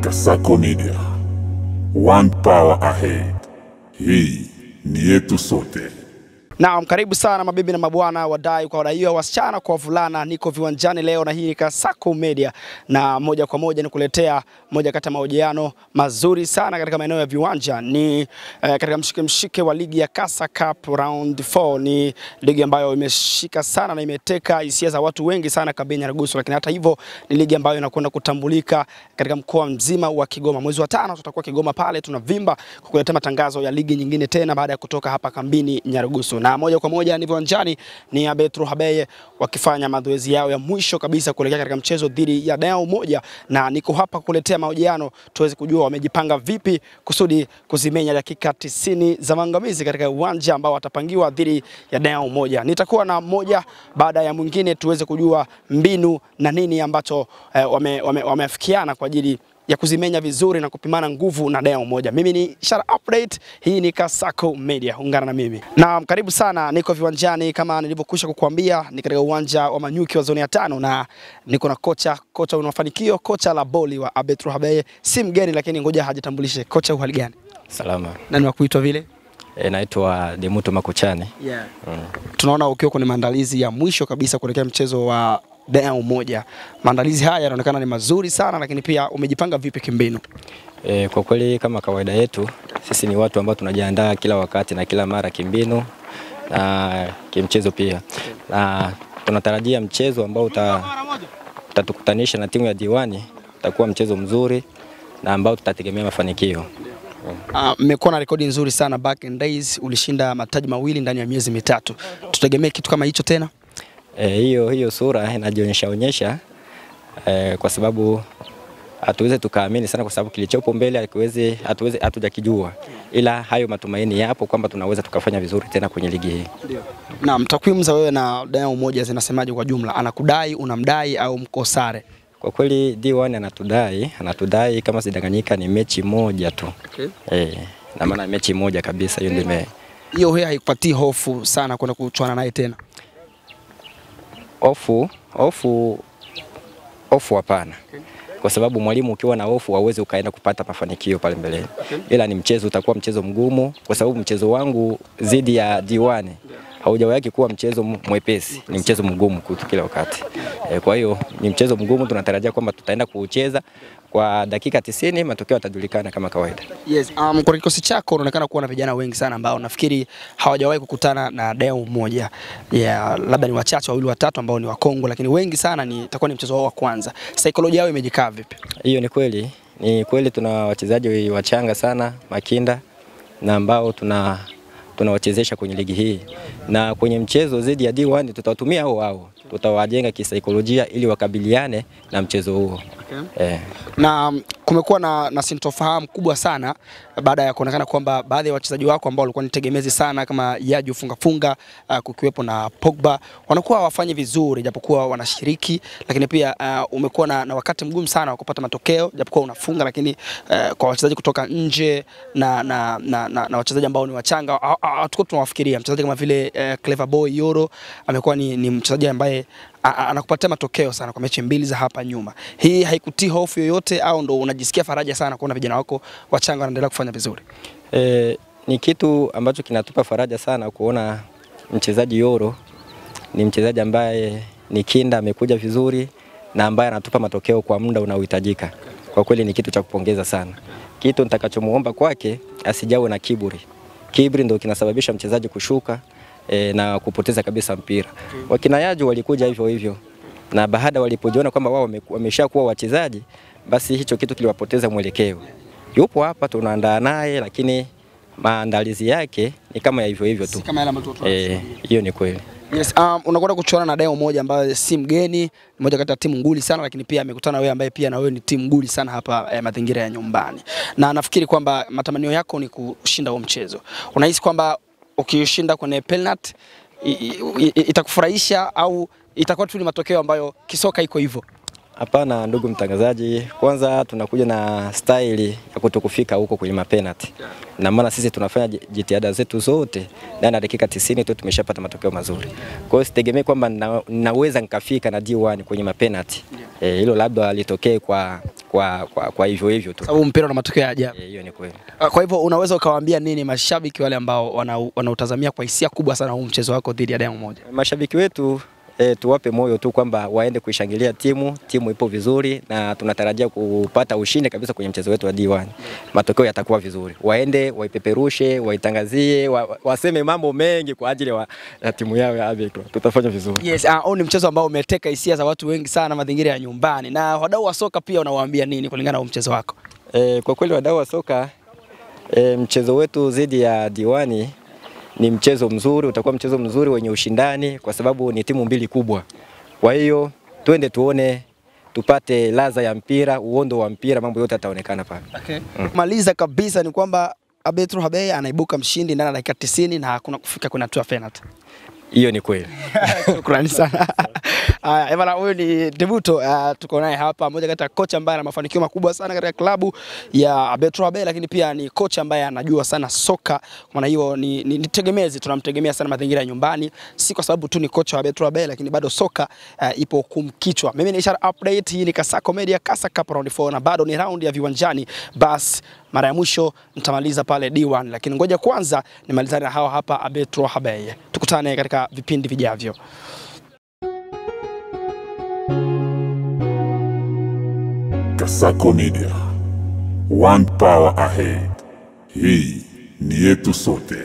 Kasako Media. One power ahead. Hii ni yetu sote. Naam, karibu sana mabibi na mabwana, wadai kwa wadaiwa, wasichana kwa wavulana. Niko viwanjani leo na hii ni Kasako Media, na moja kwa moja nikuletea moja kati ya mahojiano mazuri sana katika maeneo ya viwanja. Ni katika mshike wa ligi ya Kasa Cup Round 4. Ni ligi ambayo imeshika sana na imeteka hisia za watu wengi sana kabini Nyarugusu, lakini hata hivyo ni ligi ambayo inakwenda kutambulika katika mkoa mzima wa Kigoma. Mwezi wa 5 tutakuwa Kigoma pale, tunavimba kukuletea matangazo ya ligi nyingine tena baada ya kutoka hapa kambini Nyarugusu. Na moja kwa moja ni viwanjani ni Abetru Habeye wakifanya mazoezi yao ya mwisho kabisa kuelekea katika mchezo dhidi ya Dayao Moja, na niko hapa kuletea mahojiano tuweze kujua wamejipanga vipi kusudi kuzimenya dakika 90 za maangamizi katika uwanja ambao watapangiwa dhidi ya Dayao Moja. Nitakuwa na moja baada ya mwingine tuweze kujua mbinu na nini ambacho wameafikiana kwa ajili ya kuzimenya vizuri na kupimana nguvu na Dayao Moja. Mimi ni Ishara Update, hii ni Kasako Media, ungana na mimi. Na karibu sana, niko viwanjani kama nilivyokwisha kukuambia, ni katika uwanja wa Manyuki wa zoni ya 5 na niko na kocha wa mafanikio, kocha la boli wa Abetru Habeye. Si mgeni lakini ngoja hajitambulishe. Kocha, uhali gani? Salama. Nani wakuitwa vile? Naitwa Demuto Makuchani. Yeah. Tunaona ukiwa kwenye maandalizi ya mwisho kabisa kuelekea mchezo wa Dayao Moja. Maandalizi haya yanaonekana ni mazuri sana, lakini pia umejipanga vipi kimbinu? Kwa kweli kama kawaida yetu, sisi ni watu ambao tunajiandaa kila wakati na kila mara kimbinu na kimchezo pia. Na tunatarajia mchezo ambao utatukutanisha na timu ya Diwani utakuwa mchezo mzuri na ambao tutategemea mafanikio. Mmekuwa na rekodi nzuri sana back in days, ulishinda mataji mawili ndani ya miezi mitatu. Tutegemee kitu kama hicho tena? Hiyo sura inajionyesha kwa sababu hatuweze tukaamini sana, kwa sababu kilichopo mbele hatujakijua, ila hayo matumaini yapo kwamba tunaweza tukafanya vizuri tena kwenye ligi hii. Ndio. Na takwimu za wewe na Dayao Moja zinasemaje kwa jumla? Anakudai, unamdai au mko sare? Kwa kweli D1 anatudai kama sidanganyika ni mechi moja tu. Okay. Na maana mechi moja kabisa hiyo ndio hiyo haikupatii hofu sana kwenda kuchuana naye tena? Hofu hapana. Okay. Kwa sababu mwalimu ukiwa na hofu hauwezi ukaenda kupata mafanikio pale mbele. Okay. Ila ni mchezo, utakuwa mchezo mgumu kwa sababu mchezo wangu zidi ya D1 haujawahi kuwa mchezo mwepesi, ni mchezo mgumu kila wakati. Kwa hiyo ni mchezo mgumu, tunatarajia kwamba tutaenda kuucheza kwa dakika 90, matokeo yatajulikana kama kawaida. Yes, kwa kikosi chako unaonekana kuwa na vijana wengi sana ambao nafikiri hawajawahi kukutana na Dayao Moja. Labda ni wachache wawili watatu ambao ni wa Kongo, lakini wengi sana itakuwa ni mchezo wao wa kwanza. Saikolojia yao imejikaa vipi? Hiyo ni kweli. Ni kweli tuna wachezaji wachanga sana, makinda, na ambao tunawachezesha kwenye ligi hii. Na kwenye mchezo zidi ya D1 tutawatumia hao. Tutawajenga kisaikolojia ili wakabiliane na mchezo huo. Okay. Na kumekuwa na sintofahamu kubwa sana baada ya kuonekana kwamba baadhi ya wachezaji wako ambao walikuwa ni tegemezi sana kama Yaju funga kukiwepo na Pogba wanakuwa hawafanyi vizuri japokuwa wanashiriki, lakini pia umekuwa na wakati mgumu sana wa kupata matokeo japokuwa unafunga, lakini kwa wachezaji kutoka nje na wachezaji ambao ni wachanga hatuko tunawafikiria. Mchezaji kama vile Clever Boy Yoro amekuwa ni mchezaji ambaye anakupatia matokeo sana kwa mechi mbili za hapa nyuma. Hii haikutii hofu yoyote au ndo unajisikia faraja sana kuona vijana wako wachanga wanaendelea kufanya vizuri? Ni kitu ambacho kinatupa faraja sana kuona mchezaji Yoro ni mchezaji ambaye ni kinda, amekuja vizuri na ambaye anatupa matokeo kwa muda unaohitajika. Kwa kweli ni kitu cha kupongeza sana. Kitu nitakachomuomba kwake, asijawe na kiburi. Kiburi ndio kinasababisha mchezaji kushuka na kupoteza kabisa mpira. Wakina Yaju walikuja hivyo na baada walipojiona kwamba wao wameshakuwa wachezaji, basi hicho kitu kiliwapoteza mwelekeo. Yupo hapa tunaandaa naye, lakini maandalizi yake ni kama ya hivyo tu. Kama yale mtoto. Hiyo ni kweli. Yes, unakwenda kuchuana na Dayao Moja ambaye si mgeni, mmoja kati ya timu nguli sana, lakini pia amekutana wewe ambaye pia na wewe ni timu nguli sana hapa mazingira ya nyumbani. Na nafikiri kwamba matamanio yako ni kushinda huo mchezo. Unahisi kwamba ukishinda kwenye penalty itakufurahisha au itakuwa tu ni matokeo ambayo kisoka iko hivyo? Hapana ndugu mtangazaji, kwanza tunakuja na style ya kutokufika huko kwenye mapenalty. Na maana sisi tunafanya jitihada zetu zote ndani ya dakika 90 tu tumeshapata matokeo mazuri. Kwa hiyo sitegemee kwamba naweza nikafika na D1 kwenye mapenalty. Hilo labda litokee kwa kwa hivyo tu. Sababu mpira una matokeo ya ajabu. Hiyo ni kweli. Kwa hivyo unaweza ukawaambia nini mashabiki wale ambao wanautazamia kwa hisia kubwa sana huu mchezo wako dhidi ya Diamond Moja? Mashabiki wetu tuwape moyo tu kwamba waende kuishangilia timu ipo vizuri na tunatarajia kupata ushindi kabisa kwenye mchezo wetu wa D1. Matokeo yatakuwa vizuri. Waende waipeperushe, waitangazie, waseme mambo mengi kwa ajili ya timu yao ya Abekro. Tutafanya vizuri. Yes, ni mchezo ambao umeteka hisia za watu wengi sana mazingira ya nyumbani. Na wadau wa soka pia unawaambia nini kulingana na mchezo wako? Kwa kweli wadau wa soka mchezo wetu dhidi ya D1 ni mchezo mzuri, utakuwa mchezo mzuri wenye ushindani kwa sababu ni timu mbili kubwa. Kwa hiyo twende tuone, tupate ladha ya mpira, uondo wa mpira, mambo yote yataonekana pale. Okay. Maliza kabisa ni kwamba Abetro Habeye anaibuka mshindi ndani ya dakika 90 na hakuna kufika kwenye hatua penalty. Hiyo ni kweli. Shukrani sana. Bwana, huyu ni Debuto, tuko naye hapa, mmoja kati ya kocha ambaye ana mafanikio makubwa sana katika klabu ya Abetro Habeye, lakini pia ni kocha ambaye anajua sana soka. Kwa maana hiyo ni tegemezi, tunamtegemea sana mazingira ya nyumbani, si kwa sababu tu ni kocha wa Abetro Habeye, lakini bado soka ipo kumkichwa. Mimi ni Ishara Update, hii ni Kasako Media, Kasa Cup round 4 na bado ni round ya viwanjani. Bas mara ya mwisho nitamaliza pale D1, lakini ngoja kwanza nimalizane na hawa hapa Abetro Habeye. Tukutane katika vipindi vijavyo. Kasako Media, one power ahead. Hii ni yetu sote.